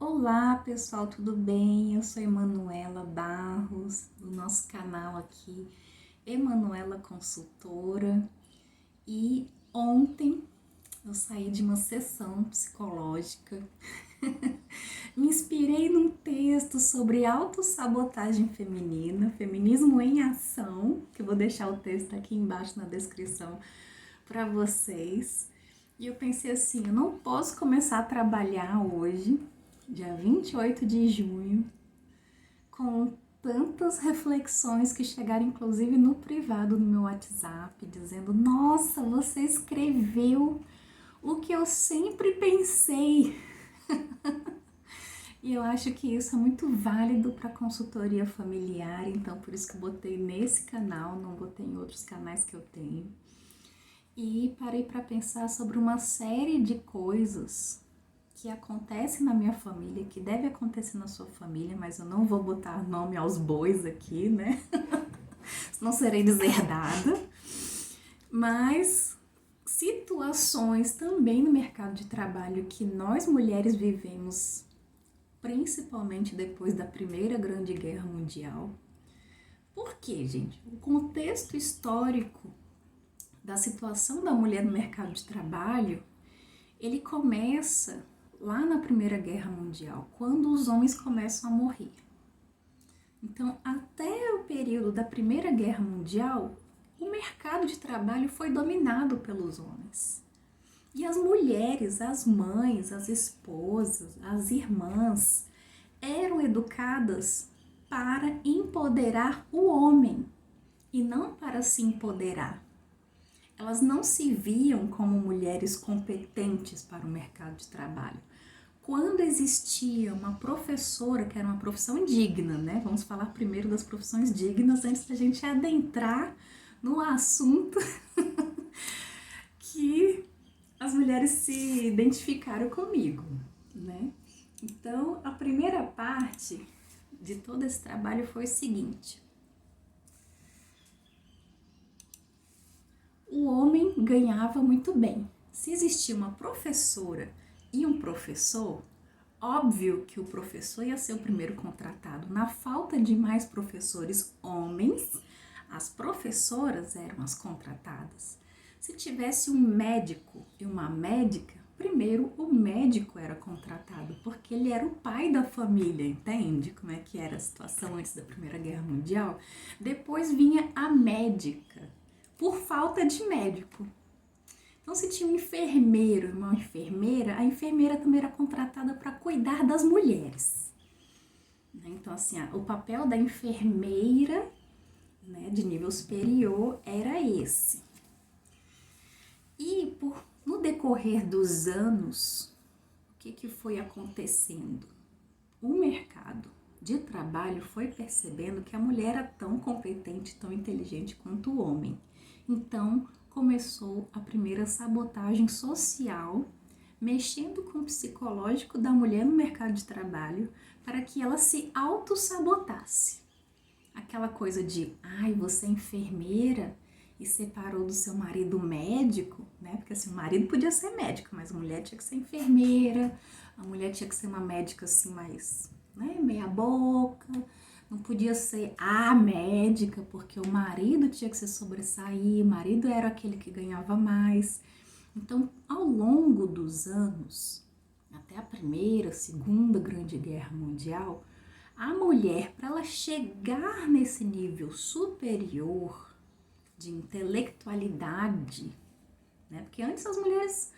Olá pessoal, tudo bem? Eu sou Emanuela Barros, do nosso canal aqui, Emanuela Consultora. E ontem eu saí de uma sessão psicológica, me inspirei num texto sobre autossabotagem feminina, feminismo em ação, que eu vou deixar o texto aqui embaixo na descrição para vocês. E eu pensei assim, eu não posso começar a trabalhar hoje, dia 28 de junho, com tantas reflexões que chegaram inclusive no privado do meu WhatsApp, dizendo: nossa, você escreveu o que eu sempre pensei. E eu acho que isso é muito válido para consultoria familiar, então por isso que eu botei nesse canal, não botei em outros canais que eu tenho. E parei para pensar sobre uma série de coisas que acontece na minha família, que deve acontecer na sua família, mas eu não vou botar nome aos bois aqui, né? Não serei deserdada. Mas situações também no mercado de trabalho que nós mulheres vivemos, principalmente depois da Primeira Grande Guerra Mundial. Por quê, gente? O contexto histórico da situação da mulher no mercado de trabalho, ele começa lá na Primeira Guerra Mundial, quando os homens começam a morrer. Então, até o período da Primeira Guerra Mundial, o mercado de trabalho foi dominado pelos homens. E as mulheres, as mães, as esposas, as irmãs, eram educadas para empoderar o homem e não para se empoderar. Elas não se viam como mulheres competentes para o mercado de trabalho. Quando existia uma professora, que era uma profissão digna, né? Vamos falar primeiro das profissões dignas antes da gente adentrar no assunto que as mulheres se identificaram comigo, né? Então, a primeira parte de todo esse trabalho foi o seguinte: o homem ganhava muito bem. Se existia uma professora e um professor, óbvio que o professor ia ser o primeiro contratado. Na falta de mais professores homens, as professoras eram as contratadas. Se tivesse um médico e uma médica, primeiro o médico era contratado, porque ele era o pai da família, entende como é que era a situação antes da Primeira Guerra Mundial? Depois vinha a médica, por falta de médico. Então, se tinha um enfermeiro e uma enfermeira, a enfermeira também era contratada para cuidar das mulheres. Então, assim, o papel da enfermeira, né, de nível superior era esse. E no decorrer dos anos, o que foi acontecendo? O mercado de trabalho foi percebendo que a mulher era tão competente, tão inteligente quanto o homem. Então, começou a primeira sabotagem social, mexendo com o psicológico da mulher no mercado de trabalho, para que ela se auto-sabotasse. Aquela coisa de, ai, você é enfermeira e separou do seu marido médico, né? Porque assim, o marido podia ser médico, mas a mulher tinha que ser enfermeira, a mulher tinha que ser uma médica assim mais, né, meia boca, não podia ser a médica, porque o marido tinha que se sobressair, o marido era aquele que ganhava mais. Então, ao longo dos anos, até a Primeira, Segunda Grande Guerra Mundial, a mulher, para ela chegar nesse nível superior de intelectualidade, né? Porque antes as mulheres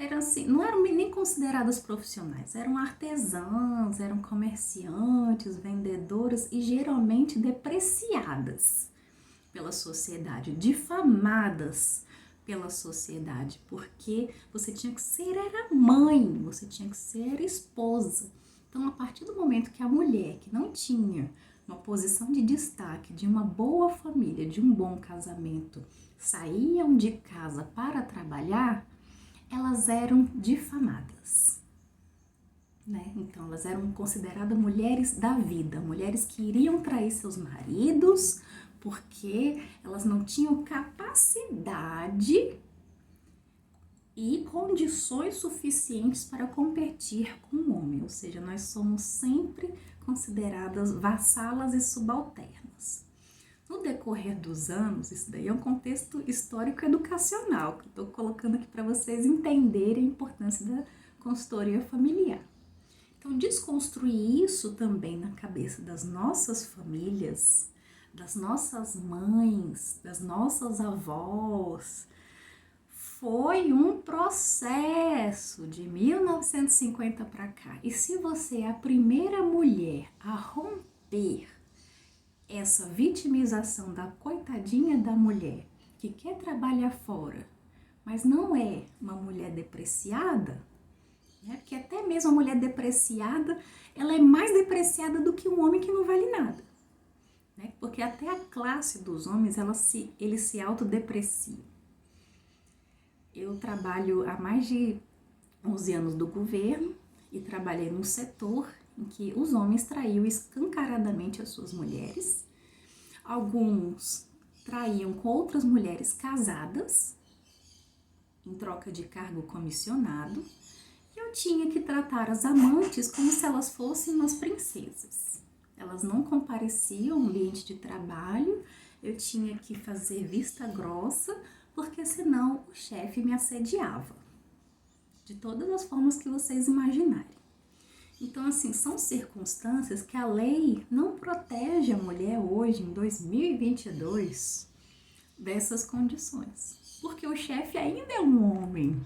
eram assim, não eram nem consideradas profissionais, eram artesãs, eram comerciantes, vendedoras e geralmente depreciadas pela sociedade, difamadas pela sociedade, porque você tinha que ser era mãe, você tinha que ser esposa. Então, a partir do momento que a mulher que não tinha uma posição de destaque, de uma boa família, de um bom casamento, saíam de casa para trabalhar, elas eram difamadas, né? Então, elas eram consideradas mulheres da vida, mulheres que iriam trair seus maridos porque elas não tinham capacidade e condições suficientes para competir com o homem, ou seja, nós somos sempre consideradas vassalas e subalternas. No decorrer dos anos, isso daí é um contexto histórico educacional, que eu estou colocando aqui para vocês entenderem a importância da consultoria familiar. Então, desconstruir isso também na cabeça das nossas famílias, das nossas mães, das nossas avós, foi um processo de 1950 para cá. E se você é a primeira mulher a romper essa vitimização da coitadinha da mulher que quer trabalhar fora, mas não é uma mulher depreciada, né? Porque até mesmo a mulher depreciada, ela é mais depreciada do que um homem que não vale nada, né? Porque até a classe dos homens, eles se autodepreciam. Eu trabalho há mais de 11 anos do governo e trabalhei num setor em que os homens traíam escancaradamente as suas mulheres. Alguns traíam com outras mulheres casadas, em troca de cargo comissionado, e eu tinha que tratar as amantes como se elas fossem umas princesas. Elas não compareciam ao ambiente de trabalho, eu tinha que fazer vista grossa, porque senão o chefe me assediava, de todas as formas que vocês imaginarem. Então, assim, são circunstâncias que a lei não protege a mulher hoje, em 2022, dessas condições. Porque o chefe ainda é um homem.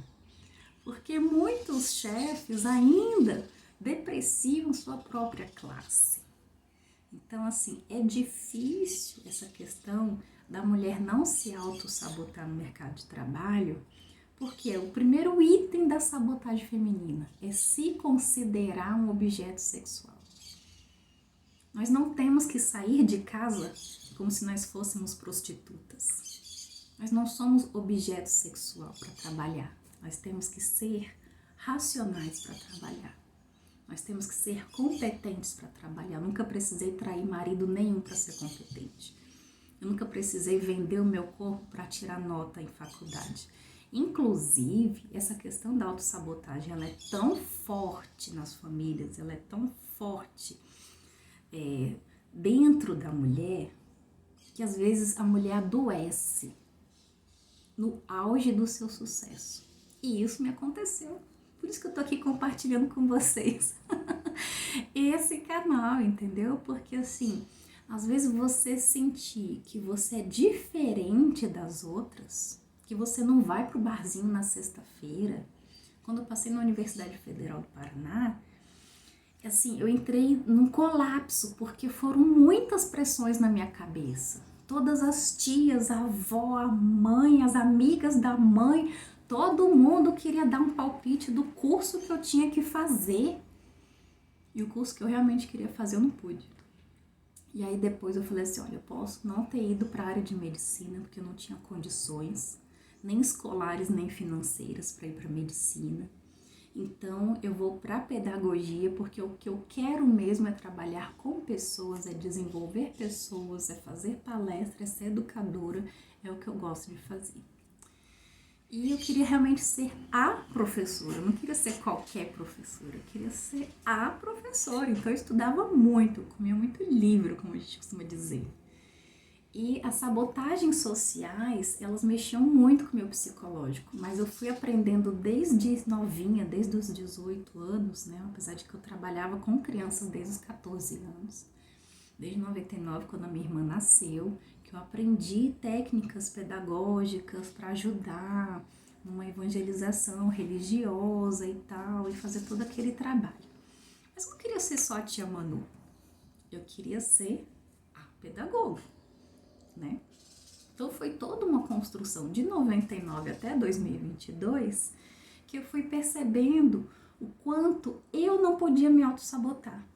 Porque muitos chefes ainda depreciam sua própria classe. Então, assim, é difícil essa questão da mulher não se auto-sabotar no mercado de trabalho, porque o primeiro item da sabotagem feminina é se considerar um objeto sexual. Nós não temos que sair de casa como se nós fôssemos prostitutas. Nós não somos objeto sexual para trabalhar. Nós temos que ser racionais para trabalhar. Nós temos que ser competentes para trabalhar. Eu nunca precisei trair marido nenhum para ser competente. Eu nunca precisei vender o meu corpo para tirar nota em faculdade. Inclusive, essa questão da autossabotagem, ela é tão forte nas famílias, ela é tão forte dentro da mulher, que às vezes a mulher adoece no auge do seu sucesso. E isso me aconteceu. Por isso que eu tô aqui compartilhando com vocês esse canal, entendeu? Porque assim, às vezes você sentir que você é diferente das outras, que você não vai pro barzinho na sexta-feira. Quando eu passei na Universidade Federal do Paraná, assim, eu entrei num colapso, porque foram muitas pressões na minha cabeça. Todas as tias, a avó, a mãe, as amigas da mãe, todo mundo queria dar um palpite do curso que eu tinha que fazer. E o curso que eu realmente queria fazer eu não pude. E aí depois eu falei assim, olha, eu posso não ter ido para a área de medicina, porque eu não tinha condições, nem escolares, nem financeiras para ir para medicina. Então eu vou para a pedagogia, porque o que eu quero mesmo é trabalhar com pessoas, é desenvolver pessoas, é fazer palestra, é ser educadora, é o que eu gosto de fazer. E eu queria realmente ser a professora, eu não queria ser qualquer professora, eu queria ser a professora. Então eu estudava muito, eu comia muito livro, como a gente costuma dizer. E as sabotagens sociais, elas mexiam muito com o meu psicológico, mas eu fui aprendendo desde novinha, desde os 18 anos, né? Apesar de que eu trabalhava com crianças desde os 14 anos, desde 99, quando a minha irmã nasceu, que eu aprendi técnicas pedagógicas para ajudar numa evangelização religiosa e tal, e fazer todo aquele trabalho. Mas eu não queria ser só a tia Manu, eu queria ser a pedagoga, né? Então foi toda uma construção de 99 até 2022 que eu fui percebendo o quanto eu não podia me autossabotar.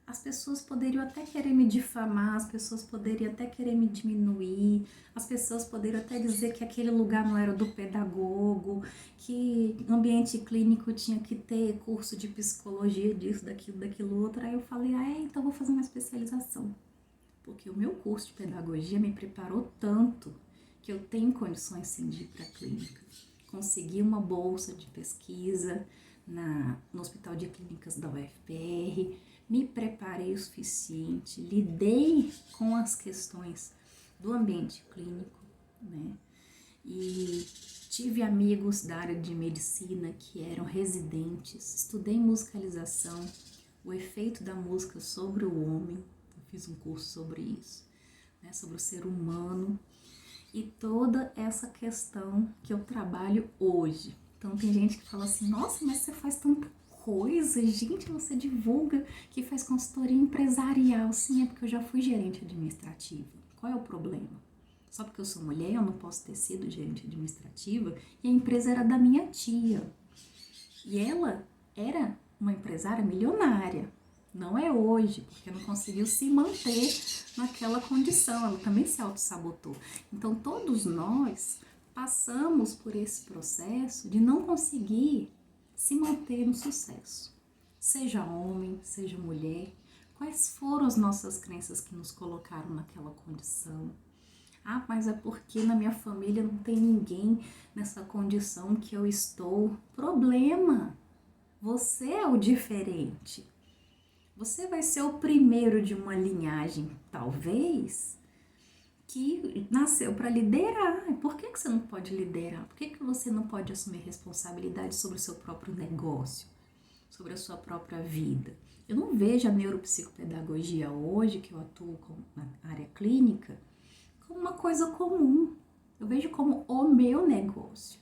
As pessoas poderiam até querer me difamar, as pessoas poderiam até querer me diminuir, as pessoas poderiam até dizer que aquele lugar não era do pedagogo, que ambiente clínico tinha que ter curso de psicologia, disso, daquilo outro. Aí eu falei, então vou fazer uma especialização. Porque o meu curso de pedagogia me preparou tanto que eu tenho condições sim de ir para a clínica. Consegui uma bolsa de pesquisa, no Hospital de Clínicas da UFPR, me preparei o suficiente, lidei com as questões do ambiente clínico, né? E tive amigos da área de medicina que eram residentes, estudei musicalização, o efeito da música sobre o homem, eu fiz um curso sobre isso, né? Sobre o ser humano e toda essa questão que eu trabalho hoje. Então tem gente que fala assim, nossa, mas você faz tanta coisa, gente, você divulga que faz consultoria empresarial. Sim, é porque eu já fui gerente administrativa. Qual é o problema? Só porque eu sou mulher, eu não posso ter sido gerente administrativa, e a empresa era da minha tia. E ela era uma empresária milionária. Não é hoje, porque não conseguiu se manter naquela condição. Ela também se auto-sabotou. Então, todos nós passamos por esse processo de não conseguir se manter no sucesso. Seja homem, seja mulher. Quais foram as nossas crenças que nos colocaram naquela condição? Ah, mas é porque na minha família não tem ninguém nessa condição que eu estou. Problema! Você é o diferente. Você vai ser o primeiro de uma linhagem, talvez, que nasceu para liderar. Por que você não pode liderar? Por que você não pode assumir responsabilidade sobre o seu próprio negócio, sobre a sua própria vida? Eu não vejo a neuropsicopedagogia hoje, que eu atuo na área clínica, como uma coisa comum. Eu vejo como o meu negócio.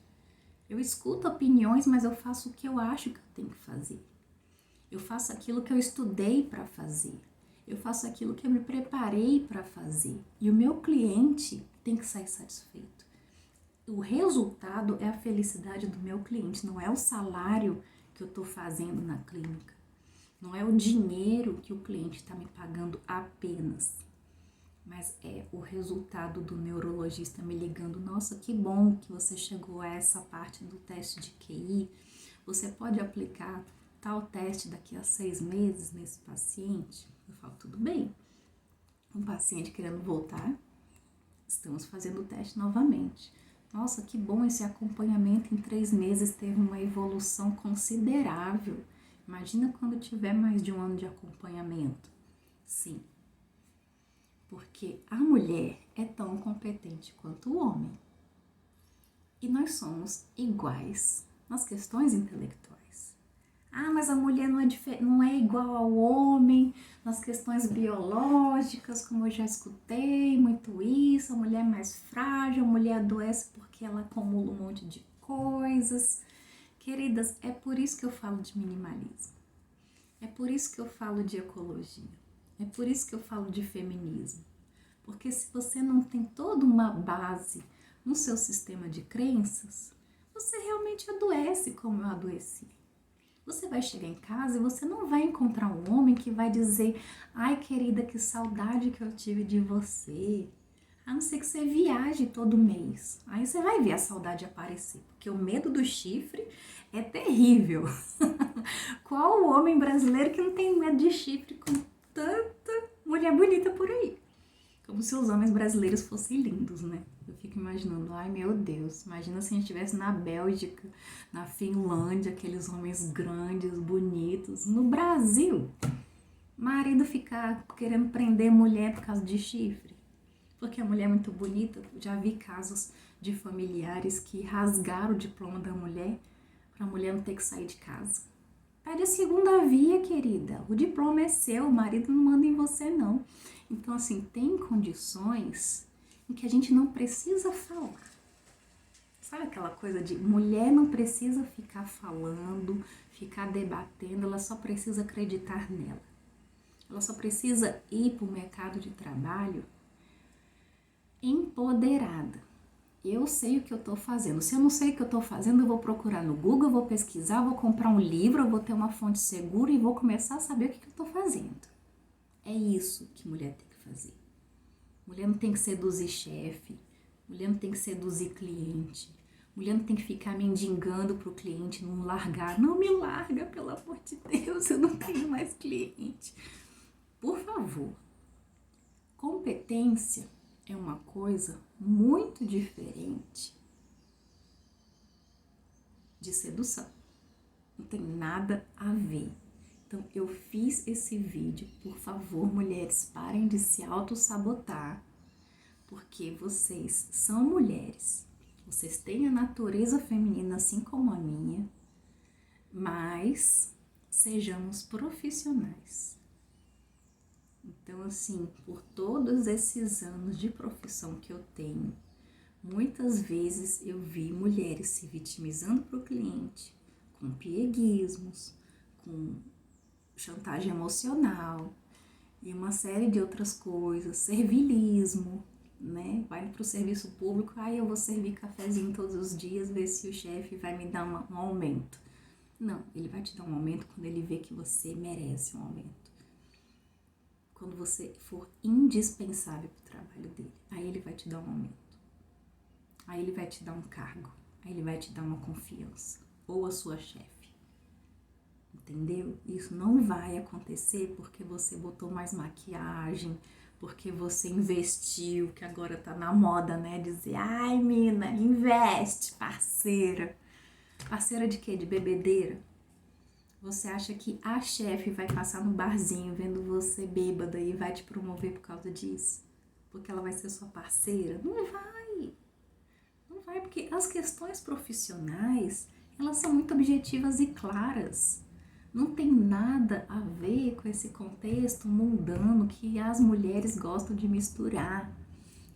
Eu escuto opiniões, mas eu faço o que eu acho que eu tenho que fazer. Eu faço aquilo que eu estudei para fazer. Eu faço aquilo que eu me preparei para fazer. E o meu cliente tem que sair satisfeito. O resultado é a felicidade do meu cliente, não é o salário que eu estou fazendo na clínica. Não é o dinheiro que o cliente está me pagando apenas. Mas é o resultado do neurologista me ligando, nossa, que bom que você chegou a essa parte do teste de QI. Você pode aplicar tal teste daqui a 6 meses nesse paciente? Eu falo, tudo bem. Um paciente querendo voltar, estamos fazendo o teste novamente. Nossa, que bom esse acompanhamento, em 3 meses teve uma evolução considerável. Imagina quando tiver mais de 1 ano de acompanhamento. Sim, porque a mulher é tão competente quanto o homem. E nós somos iguais nas questões intelectuais. Ah, mas a mulher não é igual ao homem nas questões biológicas, como eu já escutei muito isso. A mulher é mais frágil, a mulher adoece porque ela acumula um monte de coisas. Queridas, é por isso que eu falo de minimalismo. É por isso que eu falo de ecologia. É por isso que eu falo de feminismo. Porque se você não tem toda uma base no seu sistema de crenças, você realmente adoece como eu adoeci. Você vai chegar em casa e você não vai encontrar um homem que vai dizer, ai querida, que saudade que eu tive de você. A não ser que você viaje todo mês. Aí você vai ver a saudade aparecer, porque o medo do chifre é terrível. Qual o homem brasileiro que não tem medo de chifre com tanta mulher bonita por aí? Como se os homens brasileiros fossem lindos, né? Eu fico imaginando, ai meu Deus, imagina se a gente estivesse na Bélgica, na Finlândia, aqueles homens grandes, bonitos. No Brasil, marido ficar querendo prender mulher por causa de chifre, porque a mulher é muito bonita. Já vi casos de familiares que rasgaram o diploma da mulher para a mulher não ter que sair de casa. Pede a segunda via, querida. O diploma é seu, o marido não manda em você, não. Então, assim, tem condições em que a gente não precisa falar. Sabe aquela coisa de mulher não precisa ficar falando, ficar debatendo, ela só precisa acreditar nela. Ela só precisa ir para o mercado de trabalho empoderada. Eu sei o que eu estou fazendo. Se eu não sei o que eu estou fazendo, eu vou procurar no Google, eu vou pesquisar, vou comprar um livro, eu vou ter uma fonte segura e vou começar a saber o que eu estou fazendo. É isso que mulher tem que fazer. Mulher não tem que seduzir chefe, mulher não tem que seduzir cliente, mulher não tem que ficar mendigando pro cliente não largar. Não me larga, pelo amor de Deus, eu não tenho mais cliente. Por favor. Competência é uma coisa muito diferente de sedução. Não tem nada a ver. Então, eu fiz esse vídeo. Por favor, mulheres, parem de se auto-sabotar, porque vocês são mulheres. Vocês têm a natureza feminina assim como a minha, mas sejamos profissionais. Então, assim, por todos esses anos de profissão que eu tenho, muitas vezes eu vi mulheres se vitimizando para o cliente, com pieguismos, com chantagem emocional e uma série de outras coisas, servilismo, né? Vai para o serviço público, eu vou servir cafezinho todos os dias, ver se o chefe vai me dar um aumento. Não, ele vai te dar um aumento quando ele vê que você merece um aumento. Quando você for indispensável para o trabalho dele, aí ele vai te dar um aumento. Aí ele vai te dar um cargo, aí ele vai te dar uma confiança, ou a sua chefe. Entendeu? Isso não vai acontecer porque você botou mais maquiagem, porque você investiu, que agora tá na moda, né? Dizer, ai, mina, investe, parceira. Parceira de quê? De bebedeira? Você acha que a chefe vai passar no barzinho vendo você bêbada e vai te promover por causa disso? Porque ela vai ser sua parceira? Não vai. Não vai, porque as questões profissionais, elas são muito objetivas e claras. Não tem nada a ver com esse contexto mundano que as mulheres gostam de misturar,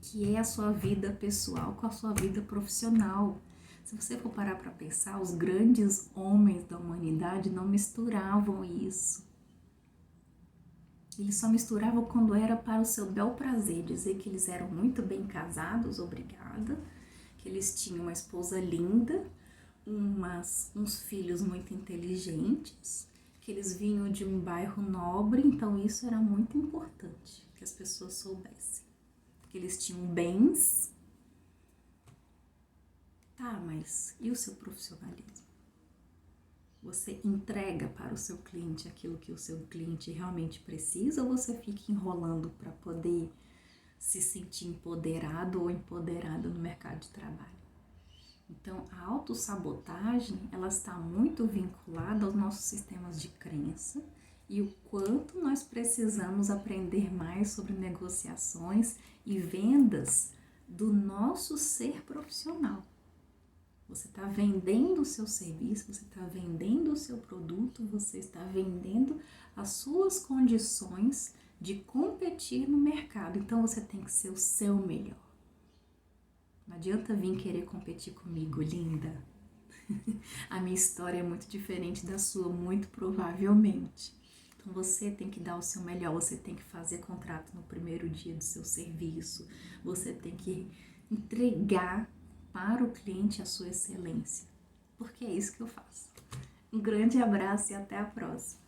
que é a sua vida pessoal com a sua vida profissional. Se você for parar para pensar, os grandes homens da humanidade não misturavam isso. Eles só misturavam quando era para o seu bel prazer, dizer que eles eram muito bem casados, obrigada, que eles tinham uma esposa linda, uns filhos muito inteligentes, que eles vinham de um bairro nobre, então isso era muito importante que as pessoas soubessem. Que eles tinham bens. Tá, mas e o seu profissionalismo? Você entrega para o seu cliente aquilo que o seu cliente realmente precisa ou você fica enrolando para poder se sentir empoderado ou empoderada no mercado de trabalho? Então, a autossabotagem, ela está muito vinculada aos nossos sistemas de crença e o quanto nós precisamos aprender mais sobre negociações e vendas do nosso ser profissional. Você está vendendo o seu serviço, você está vendendo o seu produto, você está vendendo as suas condições de competir no mercado. Então, você tem que ser o seu melhor. Não adianta vir querer competir comigo, linda. A minha história é muito diferente da sua, muito provavelmente. Então, você tem que dar o seu melhor, você tem que fazer contrato no primeiro dia do seu serviço, você tem que entregar para o cliente a sua excelência, porque é isso que eu faço. Um grande abraço e até a próxima.